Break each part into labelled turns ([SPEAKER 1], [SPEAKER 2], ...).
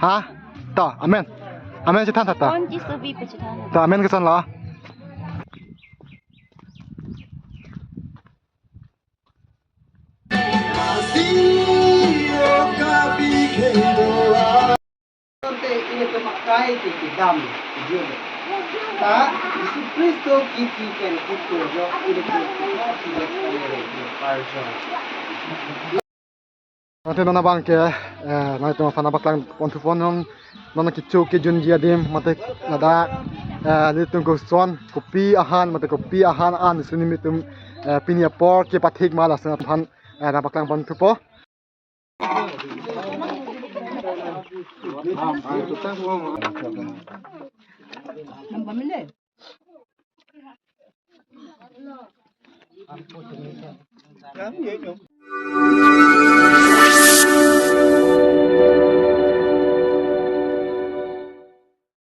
[SPEAKER 1] ฮะต่ออาเมนอาเมนจะท่านต่อ
[SPEAKER 2] On Jesus be pechetan.
[SPEAKER 1] ต่ออาเมนก็ซั่นเหรอ
[SPEAKER 3] ini pemakai dam juga. Ta Yesus Kristus kikikan itu jo ini tidak parjo.
[SPEAKER 1] Nanti nona bangke nanti nona fana baklang ponfon nona kicu ke junjia dim mate nada litung ko son kopi ahan mate kopi ahan an suni mitum pinia por ke pathik mala sana phan na baklang ponfupo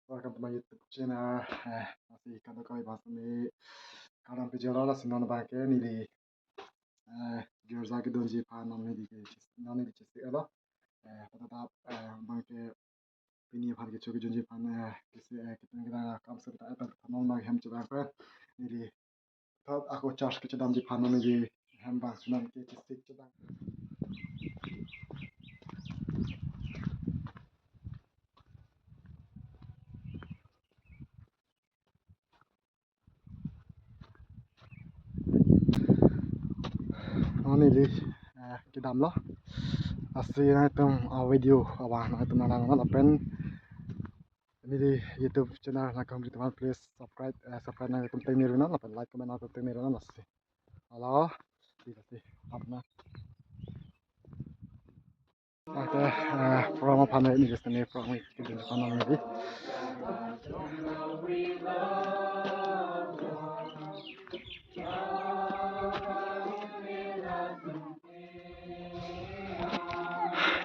[SPEAKER 1] Welcome to my YouTube channel. Masih kada koi bahas ni kadang pejala la sinan bangke ni di gerza ke donji pa nam ni di nani di chisi ela pada bangke pini phar ke choki donji pa na kisi kitne kada kam se ta ta nam na hem chaba pa ni di thab ako charge ke chadam ji pa nam ni di hem ba sunan ke chisi chadam Ini di kidam lo asli na itong video abang na itong nalang open ini di YouTube channel na kami teman please subscribe na itong tenir na open like comment na itong tenir na nasi halo di kasih apna ada promo panel ini guys ini promo kita panel ini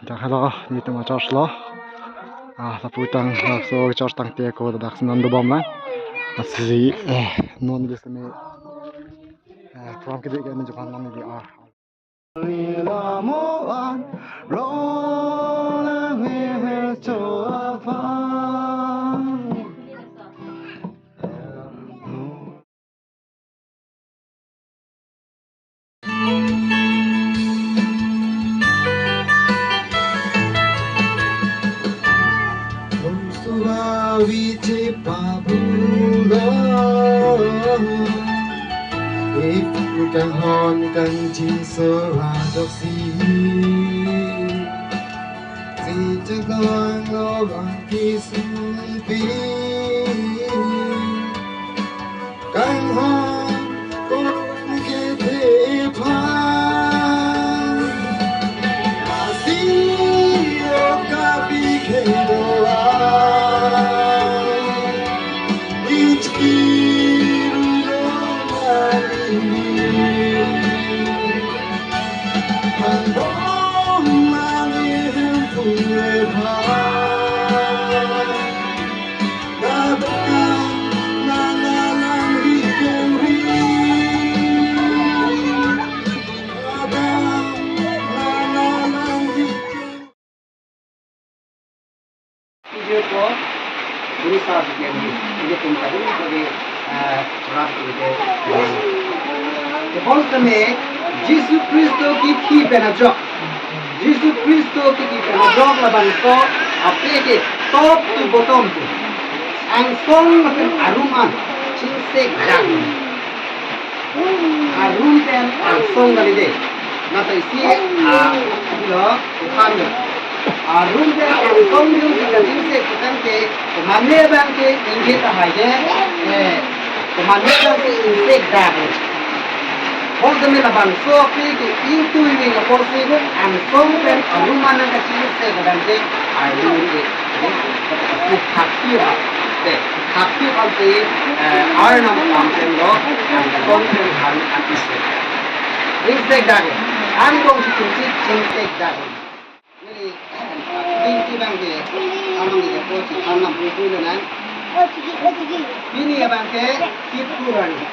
[SPEAKER 1] dah hello ni tu macam lo tapi tang so charge tang te ko dak nan do bom la asli non di sini from kita ke Japan nan di
[SPEAKER 3] Vice Pabulo Ipu kan hon kan jin sora dok si Si jagoan lo bang kisumpi Kan hon kon ke te pan Asi o kapi ke doa Video ko berusaha begini ini tentang sebagai ras itu. Konsumsi Yesus Kristus ki penajok. Yesus Kristus ki penajok laban so apa ke top to bottom tu. Angsong macam aruman cinsek dah. Arum dan angsong kali deh. Nata isi bilo utamnya. Arum dan angsong itu jika cinsek bukan ke mana bang ke inggit aja. Mana bang ke cinsek dah. Konsumsi laban so apa ke itu ini konsumsi angsong dan aruman yang cinsek bukan ke arum ke. Hakkiya hakki kalse arnam amtengo konten han atise insek dage an kong chichi insek dage ni binti bangge amangi de pochi annam putulu nan bini abangke kitturani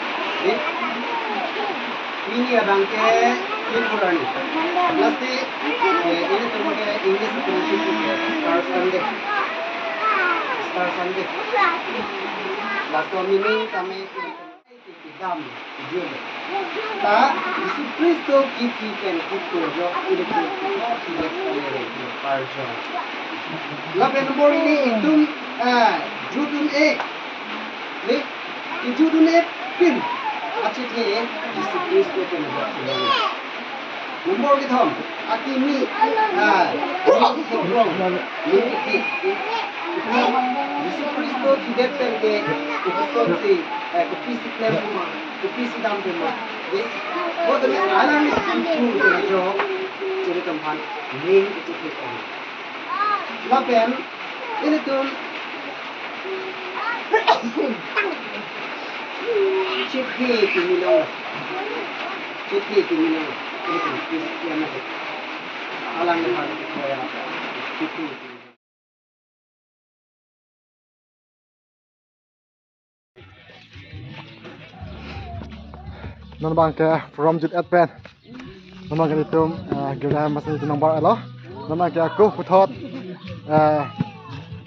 [SPEAKER 3] bini abangke Purani. Lastly, ini termasuk English pronunciation Star Sunday. Star Sunday. Last meaning kami idam jud. Ta Yesus Kristus kita kutujo ini kutujo parjo. Lapan nombor ini itu judul A. Ni judul A pin. Acik ni Yesus Kristus yang buat. Nombor kita ham. Aki ni Yesus Kristus tidak terke kutusi kupisi klema kupisi dam dema. Wo tu alam ni kutu jo jadi tempat ni itu kita. Lapan ini tu cikhi kimilo itu Kristian itu alam yang harus kita cikhi
[SPEAKER 1] non bang ke from jut adpen non bang ke itu gila masih itu nomor alo non bang ke aku putot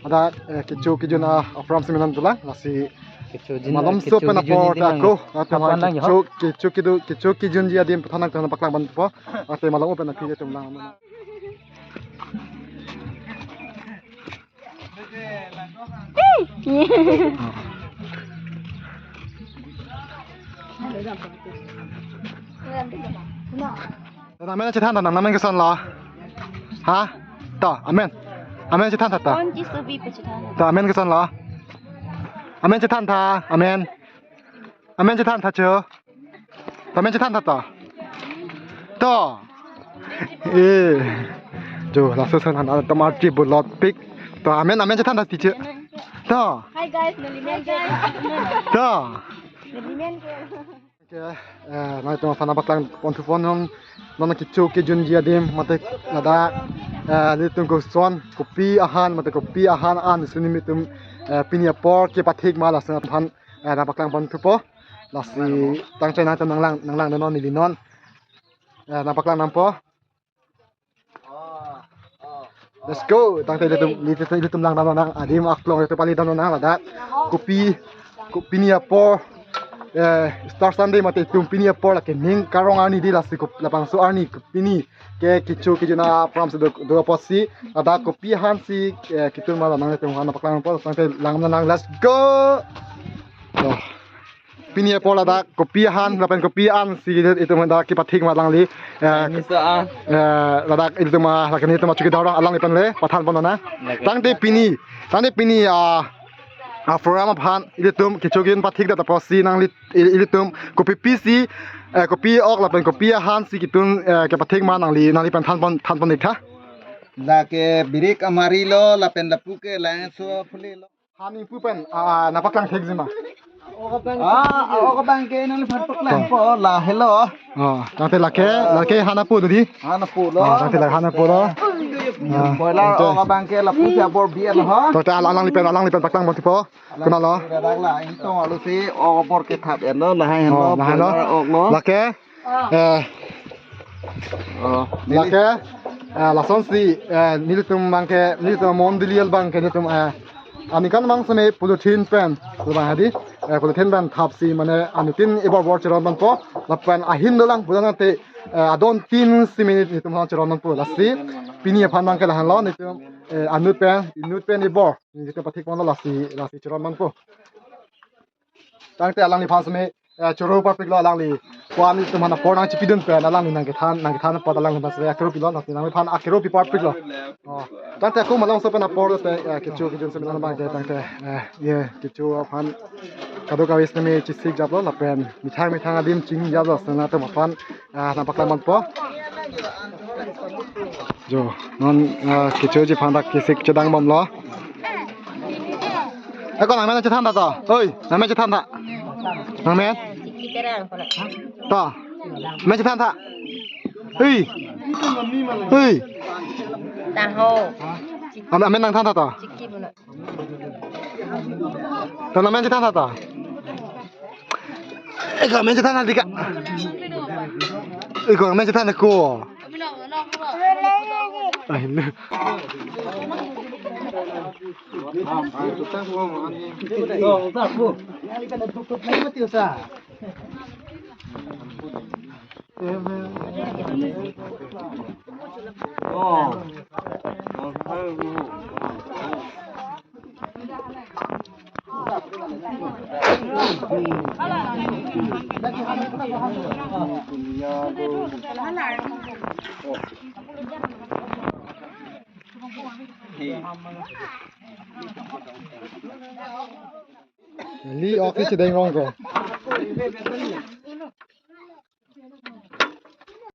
[SPEAKER 1] ada kijun from seminan tulang masih malam so penapor aku atau kicu kijun dia dim putanak tanah paklang bantu atau malam open nak kijun tulang Amenจะท่านนั่นก็สั่นเหรอฮะต่ออาเมนจะท่านต่อต่ออาเมนก็สั่นเหรออาเมนจะท่านท่าอาเมนจะท่านท่าเจอต่ออาเมนจะท่านต่อต่อจูเราสื่อสารกันต่อมาจีบลอดปิกต่ออาเมนจะท่านท่าติเจอต่อ
[SPEAKER 2] Hi guys, Nalimen guys.
[SPEAKER 1] ต่อ
[SPEAKER 2] Nalimen guys.
[SPEAKER 1] Nah itu mana baklang pon nona kicu kijun dia dim mate nada litung ko son kopi ahan mate kopi ahan an suni mitum pinia por ke pathik mala sang phan na baklang pon po lasi tang chai na nanglang non ni non na baklang nampo let's go tang chai litum lang nang adim aklong itu pali dan nang ada kopi pinia por Star Sunday mate tumpini por la ke ning karong ani di lasi ko lapang so ani pini ke kichu kijuna from se do posi ada kopi han si kitun mala nang te hana paklang por sampai lang nang let's go pini por ada kopi han lapan kopi an si itu manda ki pathik ma lang li lada itu ma lakani itu ma chuki dawra alang ipan le pathan bonana tangte pini Afram phan ilitum kichogin pathik da posi nang ilitum kopi pisi kopi ok la pen kopi han si kitun ke pathik ma nang li pan than pon nik tha
[SPEAKER 3] la ke birik amari lo la pen la puke la so phule lo
[SPEAKER 1] hani pu pen na paklang thek jima
[SPEAKER 3] oka bang ke nang phan paklang po la hello
[SPEAKER 1] tante lake hana pu di
[SPEAKER 3] hana pu lo
[SPEAKER 1] tante la hana pu lo
[SPEAKER 3] boiler oka bang ke la pu ya bor bier lo ha
[SPEAKER 1] to ta alang li pen paklang bon tipo kuna lo
[SPEAKER 3] dak la in tong alu si oka bor ke thap en lo la han lo ok lo
[SPEAKER 1] lake lake la son si nilitum bangke nilitum mondilial bangke nilitum ani kan mang same polythene pen ba hadi polythene pen thap si mane anutin ebar bor cheron ban po la pen ahin dolang budana te adon 3 minute nitum han cheron ban po la si pini phan bangke la han lo nitum anut pen ebor nitum pathik mon la si cheron ban po tangte alang ni phan same choro papik lo alang li kwani tu mana porang chipidun pe alang ni nang ke than pa alang bas ya kero pilo nang phan akero pi papik lo tante ko malang so pana por te ke chu ke jun se mana bang ke tante ye ke chu phan kado ka wis me chisik jab lo la pen mithang adim ching jab lo sana te phan na pakla man po jo non ke chu ji phan da ke sik chadang bom lo ko nang men cha than da to oi nang men cha than da nang men to men cha than da oi
[SPEAKER 2] Tang ho.
[SPEAKER 1] men nang than da to
[SPEAKER 2] Chiki pun.
[SPEAKER 1] to nang men cha than da to ko men cha than da dika Ikaw naman sa tanah ko. Ay, no.
[SPEAKER 3] Oh, tak bu. Yang ikan tutup lagi mati usah. Oh.
[SPEAKER 1] Li, okay, sedang wrong ko.